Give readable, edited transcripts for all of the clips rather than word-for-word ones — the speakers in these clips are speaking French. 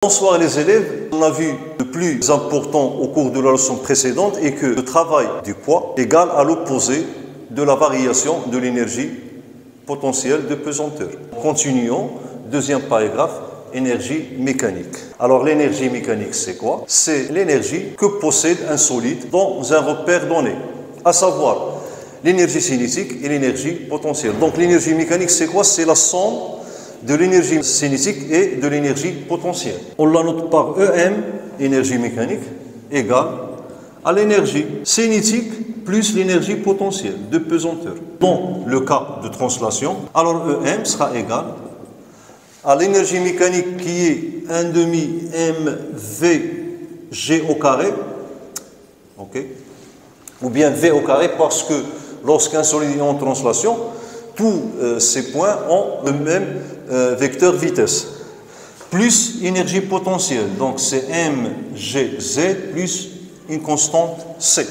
Bonsoir les élèves, on a vu le plus important au cours de la leçon précédente est que le travail du poids égale à l'opposé de la variation de l'énergie potentielle de pesanteur. Continuons, deuxième paragraphe, énergie mécanique. Alors l'énergie mécanique c'est quoi? C'est l'énergie que possède un solide dans un repère donné, à savoir l'énergie cinétique et l'énergie potentielle. Donc l'énergie mécanique c'est quoi? C'est la somme de l'énergie cinétique et de l'énergie potentielle. On la note par EM, énergie mécanique, égale à l'énergie cinétique plus l'énergie potentielle de pesanteur. Dans le cas de translation, alors EM sera égal à l'énergie mécanique qui est 1 demi mvg au carré, ok, ou bien v au carré parce que lorsqu'un solide est en translation, tous ces points ont le même vecteur vitesse, plus énergie potentielle, donc c'est mgz plus une constante c.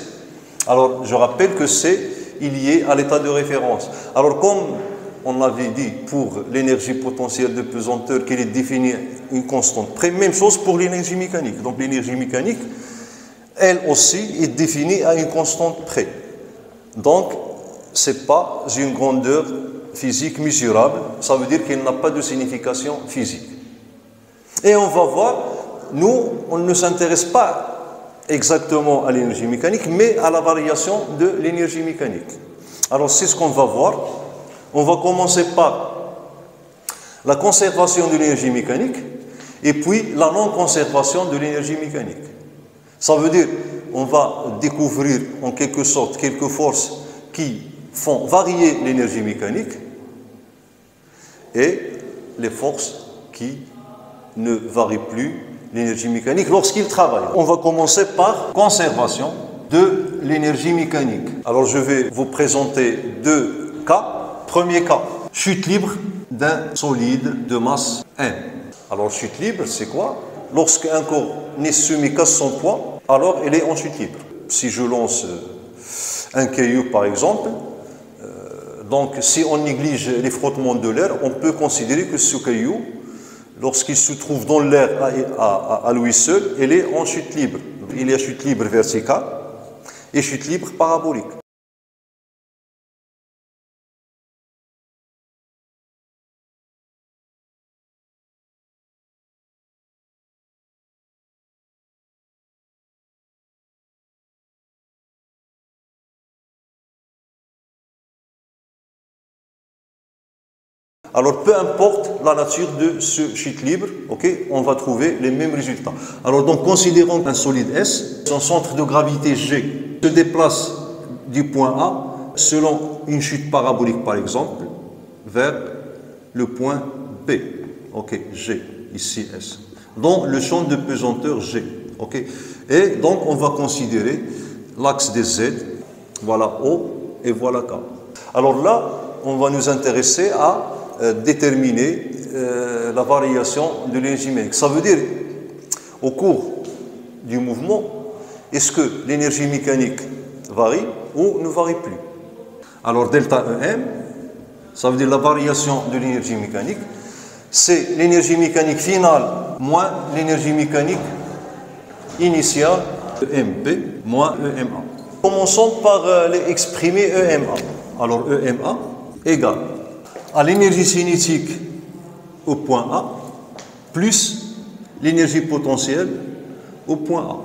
Alors je rappelle que c est lié à l'état de référence. Alors comme on avait dit pour l'énergie potentielle de pesanteur qu'elle est définie une constante près, même chose pour l'énergie mécanique. Donc l'énergie mécanique, elle aussi est définie à une constante près. Donc ce n'est pas une grandeur physique mesurable, ça veut dire qu'elle n'a pas de signification physique. Et on va voir, nous, on ne s'intéresse pas exactement à l'énergie mécanique, mais à la variation de l'énergie mécanique. Alors c'est ce qu'on va voir. On va commencer par la conservation de l'énergie mécanique et puis la non-conservation de l'énergie mécanique. Ça veut dire on va découvrir en quelque sorte quelques forces qui font varier l'énergie mécanique et les forces qui ne varient plus l'énergie mécanique lorsqu'ils travaillent. On va commencer par conservation de l'énergie mécanique. Alors je vais vous présenter deux cas. Premier cas, chute libre d'un solide de masse M. Alors chute libre, c'est quoi? Lorsqu'un corps n'est soumis qu'à son poids, alors il est en chute libre. Si je lance un caillou par exemple, donc si on néglige les frottements de l'air, on peut considérer que ce caillou, lorsqu'il se trouve dans l'air à lui seul, il est en chute libre. Il y a chute libre verticale et chute libre parabolique. Alors, peu importe la nature de ce chute libre, okay, on va trouver les mêmes résultats. Alors, donc, considérons qu'un solide S, son centre de gravité G, se déplace du point A, selon une chute parabolique par exemple, vers le point B, ok, G, ici S, dans le champ de pesanteur G. Okay. Et donc, on va considérer l'axe des Z, voilà O et voilà K. Alors là, on va nous intéresser à déterminer la variation de l'énergie mécanique. Ça veut dire, au cours du mouvement, est-ce que l'énergie mécanique varie ou ne varie plus? Alors, delta EM, ça veut dire la variation de l'énergie mécanique, c'est l'énergie mécanique finale moins l'énergie mécanique initiale, EMP moins EMA. Commençons par exprimer EMA. Alors, EMA égale à l'énergie cinétique au point A plus l'énergie potentielle au point A.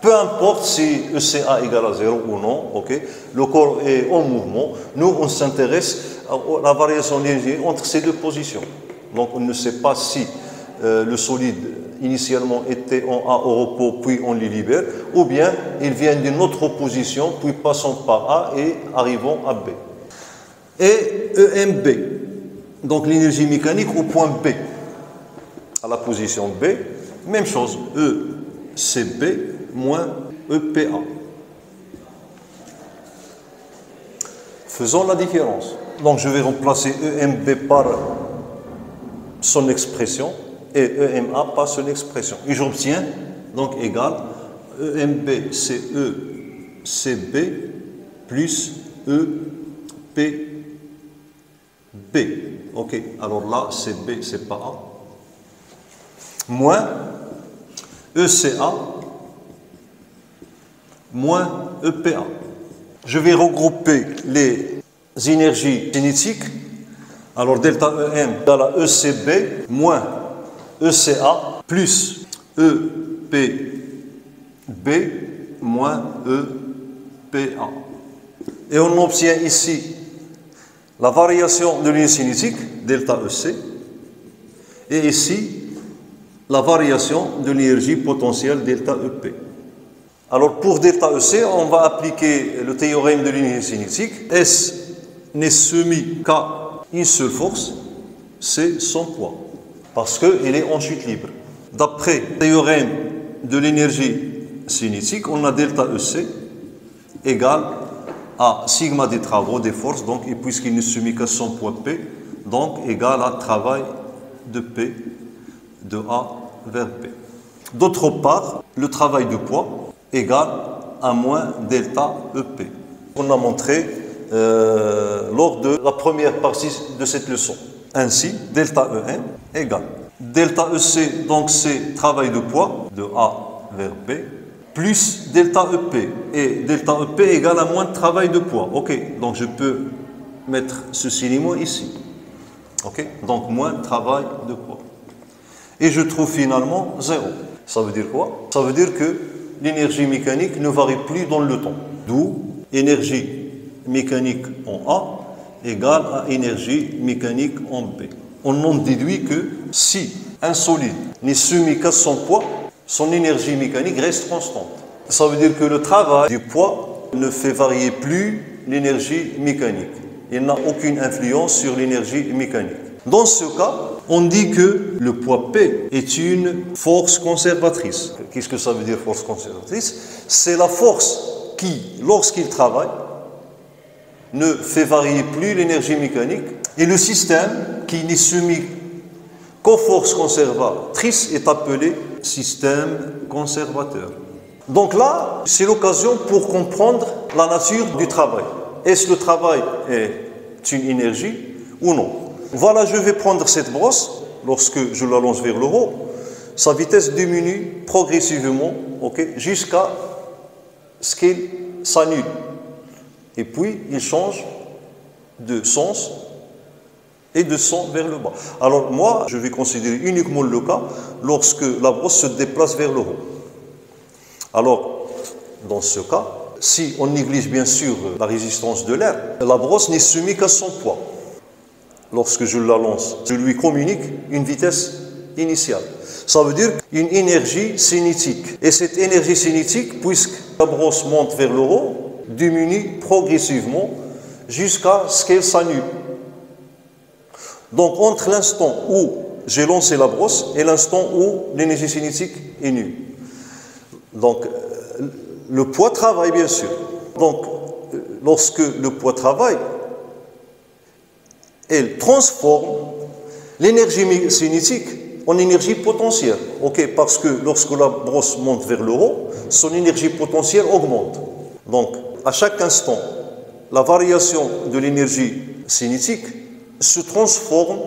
Peu importe si ECA égale à 0 ou non, okay, le corps est en mouvement, nous on s'intéresse à la variation d'énergie entre ces deux positions. Donc on ne sait pas si le solide initialement était en A au repos puis on le libère, ou bien il vient d'une autre position puis passons par A et arrivons à B. Et EMB, donc l'énergie mécanique au point B, à la position B, même chose, ECB moins EPA. Faisons la différence. Donc je vais remplacer EMB par son expression et EMA par son expression. Et j'obtiens donc égal EMB c'est ECB plus EP B. Ok, alors là, c'est B, c'est pas A. moins ECA moins EPA. Je vais regrouper les énergies cinétiques. Alors delta EM égale à ECB moins ECA plus EPB moins EPA. Et on obtient ici la variation de l'énergie cinétique, delta EC, et ici la variation de l'énergie potentielle, delta EP. Alors pour delta EC, on va appliquer le théorème de l'énergie cinétique. S n'est soumis qu'à une seule force, c'est son poids, parce qu'il est en chute libre. D'après le théorème de l'énergie cinétique, on a delta EC égale à sigma des travaux, des forces, donc, et puisqu'il n'est soumis qu'à son poids P, donc égal à travail de P de A vers P. D'autre part, le travail de poids égale à moins delta EP. On a montré lors de la première partie de cette leçon. Ainsi, delta EM égale delta EC, donc c'est travail de poids de A vers B, plus delta EP. Et delta EP égale à moins de travail de poids. Ok, donc je peux mettre ce signe ici. Ok, donc moins de travail de poids. Et je trouve finalement 0. Ça veut dire quoi? Ça veut dire que l'énergie mécanique ne varie plus dans le temps. D'où énergie mécanique en A égale à énergie mécanique en B. On en déduit que si un solide n'est soumis qu'à son poids, son énergie mécanique reste constante. Ça veut dire que le travail du poids ne fait varier plus l'énergie mécanique. Il n'a aucune influence sur l'énergie mécanique. Dans ce cas, on dit que le poids P est une force conservatrice. Qu'est-ce que ça veut dire, force conservatrice? C'est la force qui, lorsqu'il travaille, ne fait varier plus l'énergie mécanique, et le système qui n'est soumis qu'aux forces conservatrices est appelé système conservateur. Donc là, c'est l'occasion pour comprendre la nature du travail. Est-ce que le travail est une énergie ou non? Voilà, je vais prendre cette brosse. Lorsque je la lance vers le haut, sa vitesse diminue progressivement, okay, jusqu'à ce qu'elle s'annule. Et puis, il change de sens et de son vers le bas. Alors moi, je vais considérer uniquement le cas lorsque la brosse se déplace vers le haut. Alors, dans ce cas, si on néglige bien sûr la résistance de l'air, la brosse n'est soumise qu'à son poids. Lorsque je la lance, je lui communique une vitesse initiale. Ça veut dire une énergie cinétique. Et cette énergie cinétique, puisque la brosse monte vers le haut, diminue progressivement jusqu'à ce qu'elle s'annule. Donc, entre l'instant où j'ai lancé la brosse et l'instant où l'énergie cinétique est nulle. Donc, le poids travaille, bien sûr. Donc, lorsque le poids travaille, elle transforme l'énergie cinétique en énergie potentielle. Okay, parce que lorsque la brosse monte vers le haut, son énergie potentielle augmente. Donc, à chaque instant, la variation de l'énergie cinétique se transforme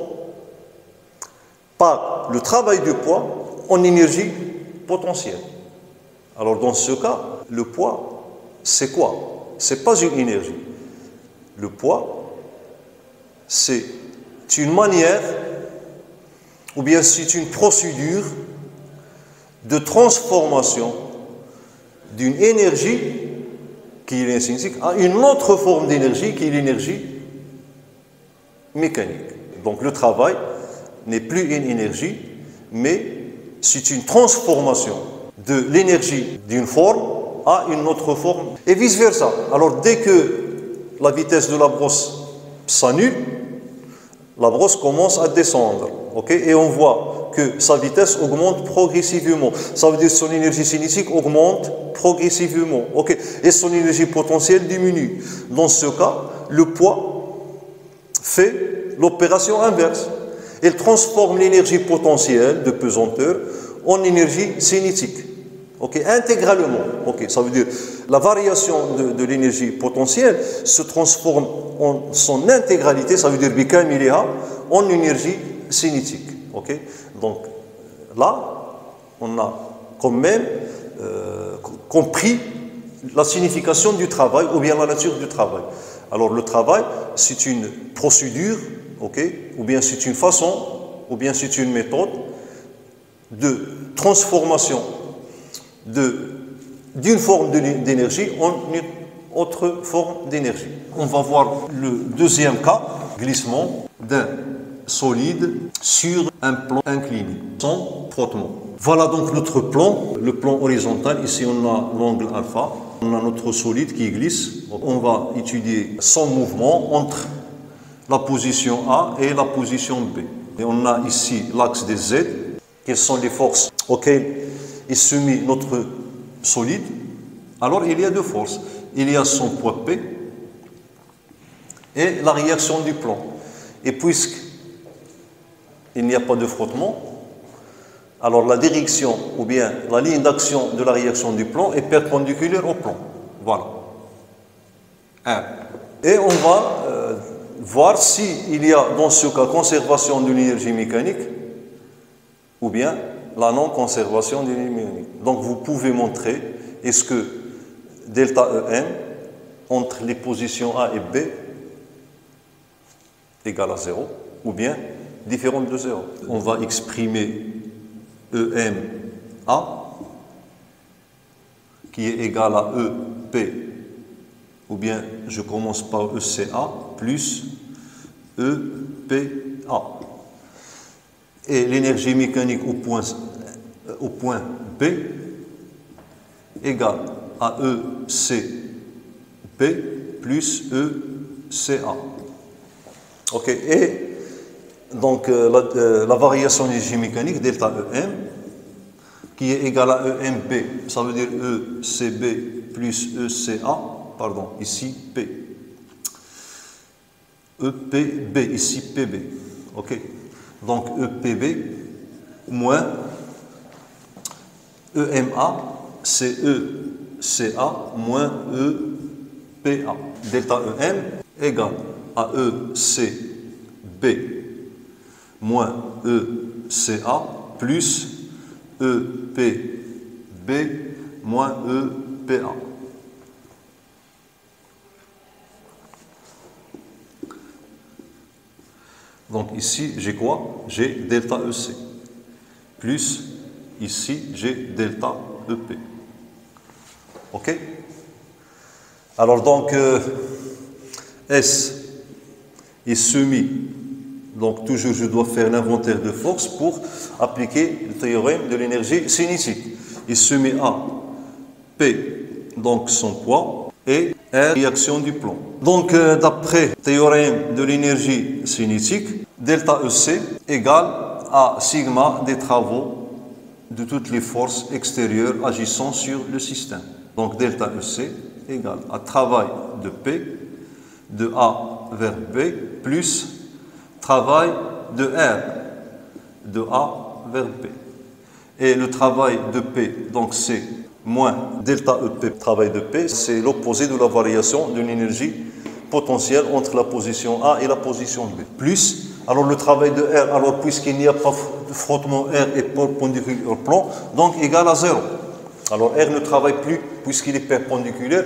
par le travail du poids en énergie potentielle. Alors, dans ce cas, le poids, c'est quoi? Ce n'est pas une énergie. Le poids, c'est une manière, ou bien c'est une procédure de transformation d'une énergie qui est l'énergie cinétique à une autre forme d'énergie qui est l'énergie mécanique. Donc le travail n'est plus une énergie, mais c'est une transformation de l'énergie d'une forme à une autre forme, et vice-versa. Alors dès que la vitesse de la brosse s'annule, la brosse commence à descendre, okay? Et on voit que sa vitesse augmente progressivement. Ça veut dire que son énergie cinétique augmente progressivement, okay? Et son énergie potentielle diminue. Dans ce cas, le poids fait l'opération inverse. Elle transforme l'énergie potentielle de pesanteur en énergie cinétique, okay? Intégralement. Okay? Ça veut dire la variation de l'énergie potentielle se transforme en son intégralité, ça veut dire bikamiliha, en énergie cinétique. Okay? Donc, là, on a quand même compris la signification du travail ou bien la nature du travail. Alors le travail, c'est une procédure, ou bien c'est une façon, ou bien c'est une méthode de transformation d'une forme d'énergie en une autre forme d'énergie. On va voir le deuxième cas, glissement d'un solide sur un plan incliné, sans frottement. Voilà donc notre plan, le plan horizontal. Ici on a l'angle alpha, on a notre solide qui glisse. On va étudier son mouvement entre la position A et la position B. Et on a ici l'axe des Z. Quelles sont les forces auxquelles est soumis notre solide? Alors il y a deux forces. Il y a son poids P et la réaction du plan. Et puisqu'il n'y a pas de frottement, alors la direction ou bien la ligne d'action de la réaction du plan est perpendiculaire au plan. Voilà. Et on va voir s'il y a dans ce cas conservation de l'énergie mécanique ou bien la non-conservation de l'énergie mécanique. Donc vous pouvez montrer est-ce que delta EM entre les positions A et B égale à 0 ou bien différente de 0. On va exprimer EM A qui est égal à EP ou bien je commence par ECA plus EPA. Et l'énergie mécanique au point B égale à ECB plus ECA. Ok, et donc la variation d'énergie mécanique, delta EM, qui est égale à EMB, ça veut dire ECB plus ECA, pardon, ici P. EPB, ici PB. Ok, donc EPB moins EMA, c'est ECA moins EPA. Delta EM égale à ECB moins ECA plus EPB moins EPA. Donc ici, j'ai quoi? J'ai delta EC. Plus, ici, j'ai delta EP. OK? Alors donc, S est soumis. Donc toujours, je dois faire l'inventaire de force pour appliquer le théorème de l'énergie cinétique. Il soumis à P, donc son poids, et R, réaction du plan. Donc, d'après le théorème de l'énergie cinétique, delta EC égale à sigma des travaux de toutes les forces extérieures agissant sur le système. Donc, delta EC égale à travail de P, de A vers B, plus travail de R, de A vers B. Et le travail de P, donc c'est moins delta EP, travail de P, c'est l'opposé de la variation de l'énergie potentielle entre la position A et la position B. Plus, alors le travail de R, alors puisqu'il n'y a pas de frottement, R est perpendiculaire au plan, donc égal à 0. Alors R ne travaille plus puisqu'il est perpendiculaire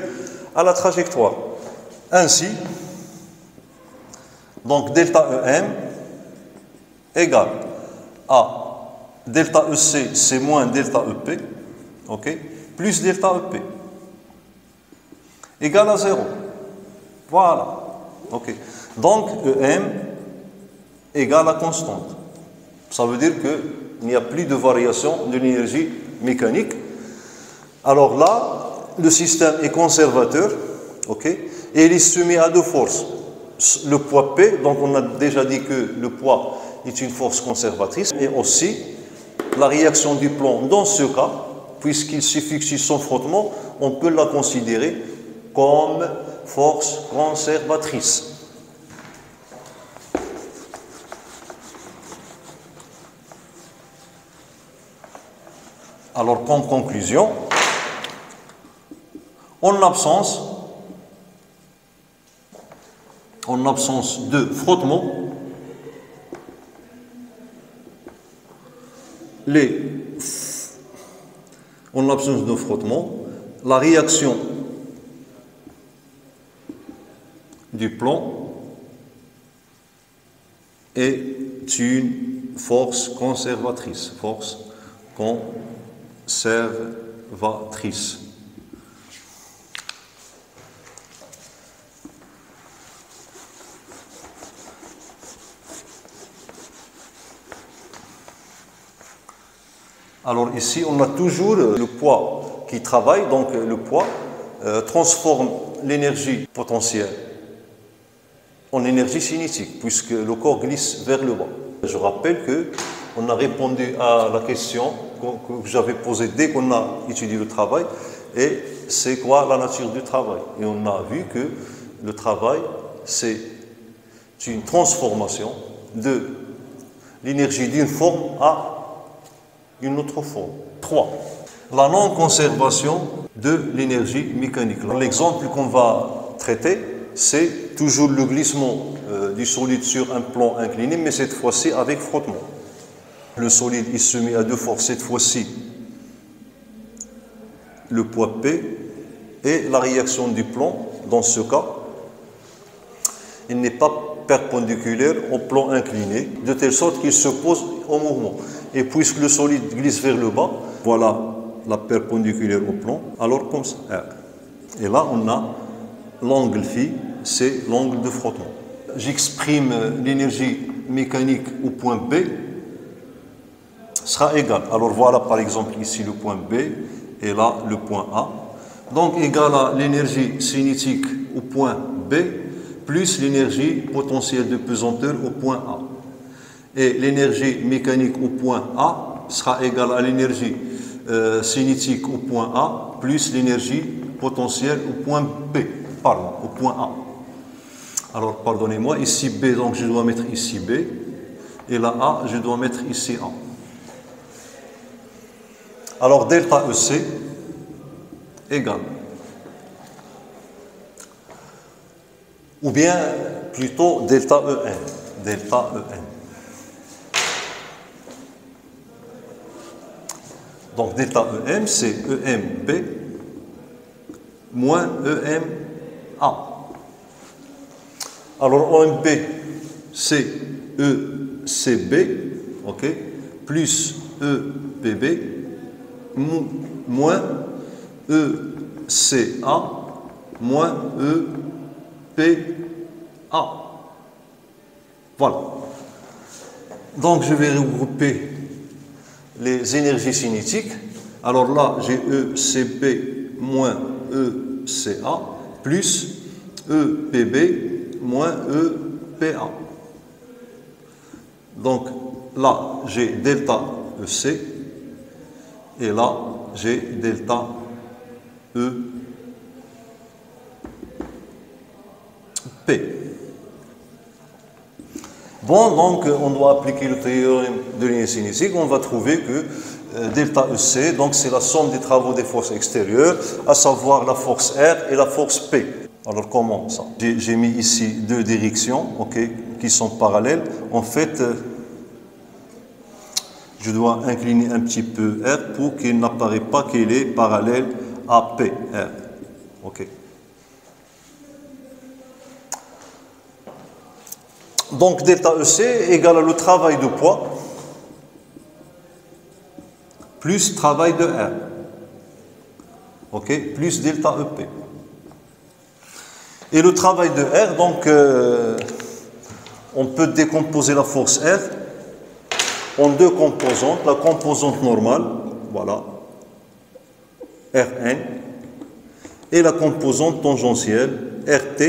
à la trajectoire. Ainsi, donc delta EM égale à delta EC, c'est moins delta EP, ok, plus delta EP, égale à 0. Voilà. Ok. Donc, EM égale à constante. Ça veut dire qu'il n'y a plus de variation de l'énergie mécanique. Alors là, le système est conservateur, ok, et il est soumis à deux forces. Le poids P, donc on a déjà dit que le poids est une force conservatrice, et aussi la réaction du plan dans ce cas, puisqu'il se fixe sans frottement, on peut la considérer comme force conservatrice. Alors, comme conclusion, en absence de frottement, en absence de frottement, la réaction du plomb est une force conservatrice. Force conservatrice. Alors ici, on a toujours le poids qui travaille, donc le poids transforme l'énergie potentielle en énergie cinétique, puisque le corps glisse vers le bas. Je rappelle qu'on a répondu à la question que j'avais posée dès qu'on a étudié le travail, et c'est quoi la nature du travail? Et on a vu que le travail, c'est une transformation de l'énergie d'une forme à une autre forme. 3. La non-conservation de l'énergie mécanique. L'exemple qu'on va traiter, c'est toujours le glissement du solide sur un plan incliné, mais cette fois-ci avec frottement. Le solide est soumis à deux forces, cette fois-ci le poids P et la réaction du plan, dans ce cas, il n'est pas perpendiculaire au plan incliné, de telle sorte qu'il s'oppose au mouvement. Et puisque le solide glisse vers le bas, voilà la perpendiculaire au plan, alors comme ça, R. Et là, on a l'angle phi, c'est l'angle de frottement. J'exprime l'énergie mécanique au point B, sera égal. Alors voilà par exemple ici le point B et là le point A. Donc égal à l'énergie cinétique au point B plus l'énergie potentielle de pesanteur au point A. Et l'énergie mécanique au point A sera égale à l'énergie cinétique au point A plus l'énergie potentielle au point B, pardon, au point A. Alors, pardonnez-moi, ici B, donc je dois mettre ici B, et là A, je dois mettre ici A. Alors, delta EC égale, ou bien plutôt delta EN, delta EN. Donc, delta EM, c'est EMB moins EMA. Alors, OMB, c'est ECB, ok, plus EPB, moins ECA, moins EPA. Voilà. Donc, je vais regrouper les énergies cinétiques. Alors là, j'ai ECB moins ECA plus EPB moins EPA. Donc là, j'ai delta EC et là, j'ai delta EP. Bon, donc on doit appliquer le théorème de l'énergie cinétique. On va trouver que delta EC, donc c'est la somme des travaux des forces extérieures, à savoir la force R et la force P. Alors comment ça? J'ai mis ici deux directions, ok, qui sont parallèles. En fait, je dois incliner un petit peu R pour qu'il n'apparaît pas qu'il est parallèle à P, R. Ok. Donc delta EC égale à le travail de poids plus travail de R. Ok, plus delta EP. Et le travail de R, donc, on peut décomposer la force R en deux composantes. La composante normale, voilà, Rn, et la composante tangentielle, RT.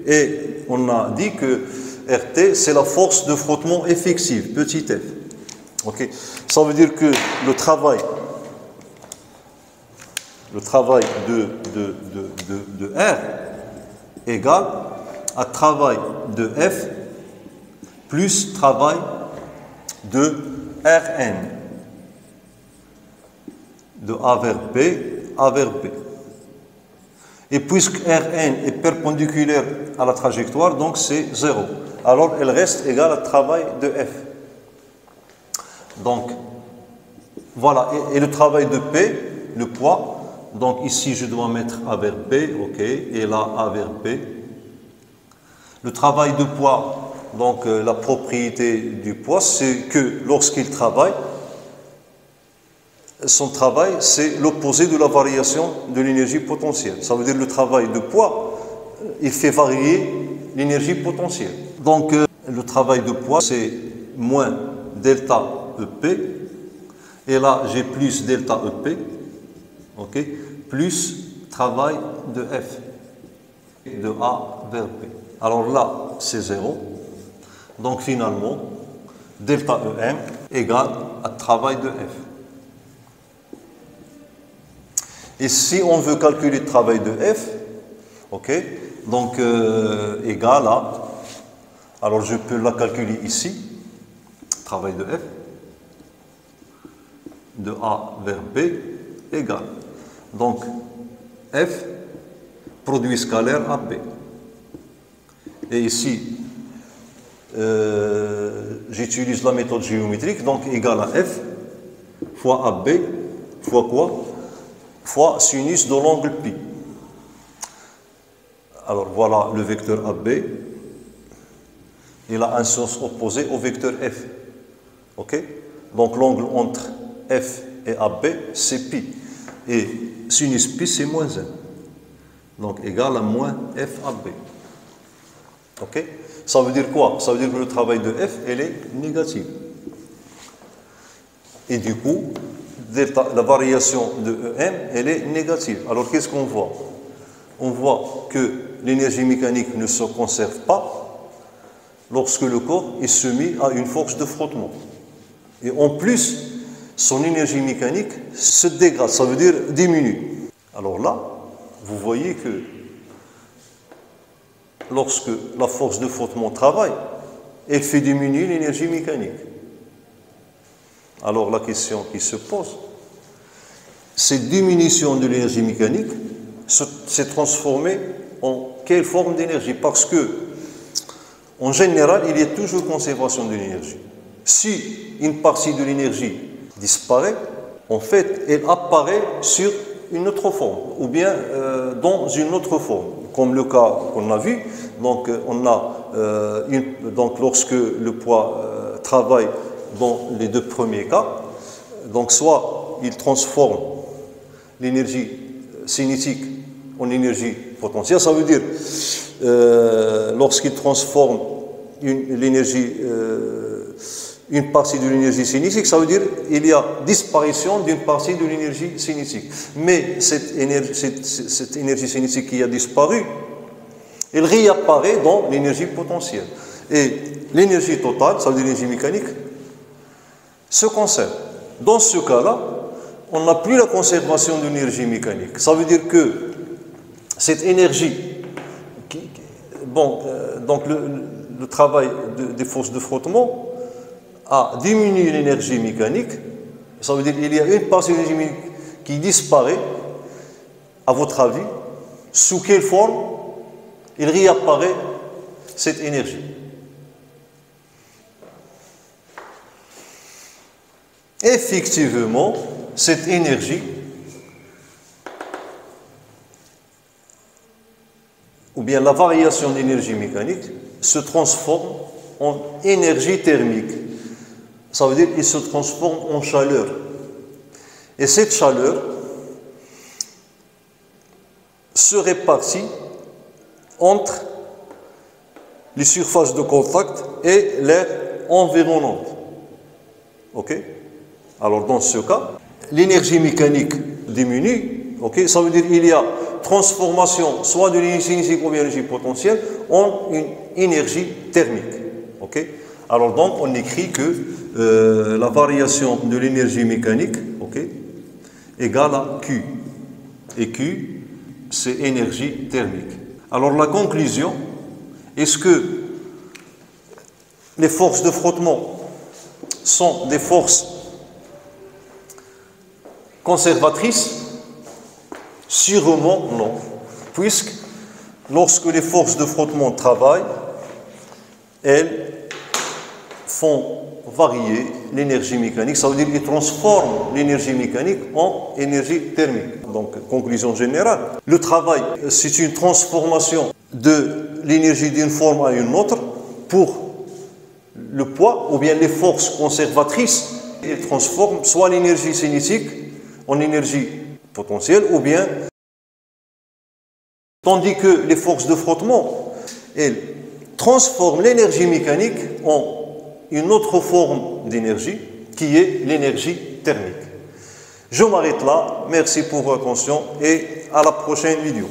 Et on a dit que RT, c'est la force de frottement effective, petit f. Okay. Ça veut dire que le travail de R égale à travail de F plus travail de Rn, de A vers B, A vers B. Et puisque Rn est perpendiculaire à la trajectoire, donc c'est 0. Alors elle reste égale à travail de F. Donc Voilà, et le travail de P, le poids, donc ici je dois mettre A vers B, ok, et là A vers B. Le travail de poids, donc la propriété du poids, c'est que lorsqu'il travaille, son travail, c'est l'opposé de la variation de l'énergie potentielle. Ça veut dire le travail de poids, il fait varier l'énergie potentielle. Donc, le travail de poids, c'est moins delta EP, et là, j'ai plus delta EP, ok, plus travail de F, de A vers B. Alors là, c'est 0. Donc, finalement, delta EM égale à travail de F. Et si on veut calculer le travail de F, ok, donc égal à, alors je peux la calculer ici, travail de F, de A vers B, égal. Donc F, produit scalaire AB. Et ici, j'utilise la méthode géométrique, donc égal à F fois AB fois quoi? Fois sinus de l'angle pi. Alors voilà le vecteur AB. Il a un sens opposé au vecteur F. Ok? Donc l'angle entre F et AB, c'est pi. Et sinus pi, c'est moins 1. Donc égal à moins FAB. Ok? Ça veut dire quoi? Ça veut dire que le travail de F, elle est négative. Et du coup, la variation de EM, elle est négative. Alors qu'est-ce qu'on voit? On voit que l'énergie mécanique ne se conserve pas lorsque le corps est soumis à une force de frottement. Et en plus, son énergie mécanique se dégrade, ça veut dire diminue. Alors là, vous voyez que lorsque la force de frottement travaille, elle fait diminuer l'énergie mécanique. Alors la question qui se pose, cette diminution de l'énergie mécanique s'est transformée en quelle forme d'énergie? Parce que, en général, il y a toujours conservation de l'énergie. Si une partie de l'énergie disparaît, en fait, elle apparaît sur une autre forme, ou bien dans une autre forme, comme le cas qu'on a vu. Donc, on a donc lorsque le poids travaille dans les deux premiers cas, donc soit il transforme l'énergie cinétique en énergie potentielle, ça veut dire lorsqu'il transforme une partie de l'énergie cinétique, ça veut dire qu'il y a disparition d'une partie de l'énergie cinétique. Mais cette énergie cinétique qui a disparu, elle réapparaît dans l'énergie potentielle. Et l'énergie totale, ça veut dire l'énergie mécanique, se conserve. Dans ce cas-là, on n'a plus la conservation de l'énergie mécanique. Ça veut dire que cette énergie, donc le travail des forces de frottement a diminué l'énergie mécanique. Ça veut dire qu'il y a une partie de l'énergie mécanique qui disparaît. À votre avis, sous quelle forme il réapparaît cette énergie? Effectivement, cette énergie, ou bien la variation d'énergie mécanique, se transforme en énergie thermique. Ça veut dire qu'il se transforme en chaleur. Et cette chaleur se répartit entre les surfaces de contact et l'air environnant. Ok? Alors dans ce cas, l'énergie mécanique diminue. Ok? Ça veut dire qu'il y a transformation soit de l'énergie cinétique ou de l'énergie potentielle en une énergie thermique. Ok? Alors donc on écrit que la variation de l'énergie mécanique, ok, égale à Q. Et Q, c'est énergie thermique. Alors la conclusion, est-ce que les forces de frottement sont des forces conservatrices? Sûrement non, puisque lorsque les forces de frottement travaillent, elles font varier l'énergie mécanique, ça veut dire qu'ils transforment l'énergie mécanique en énergie thermique. Donc, conclusion générale, le travail, c'est une transformation de l'énergie d'une forme à une autre pour le poids ou bien les forces conservatrices. Elles transforment soit l'énergie cinétique en énergie potentielle ou bien, tandis que les forces de frottement, elles transforment l'énergie mécanique en une autre forme d'énergie qui est l'énergie thermique. Je m'arrête là, merci pour votre attention et à la prochaine vidéo.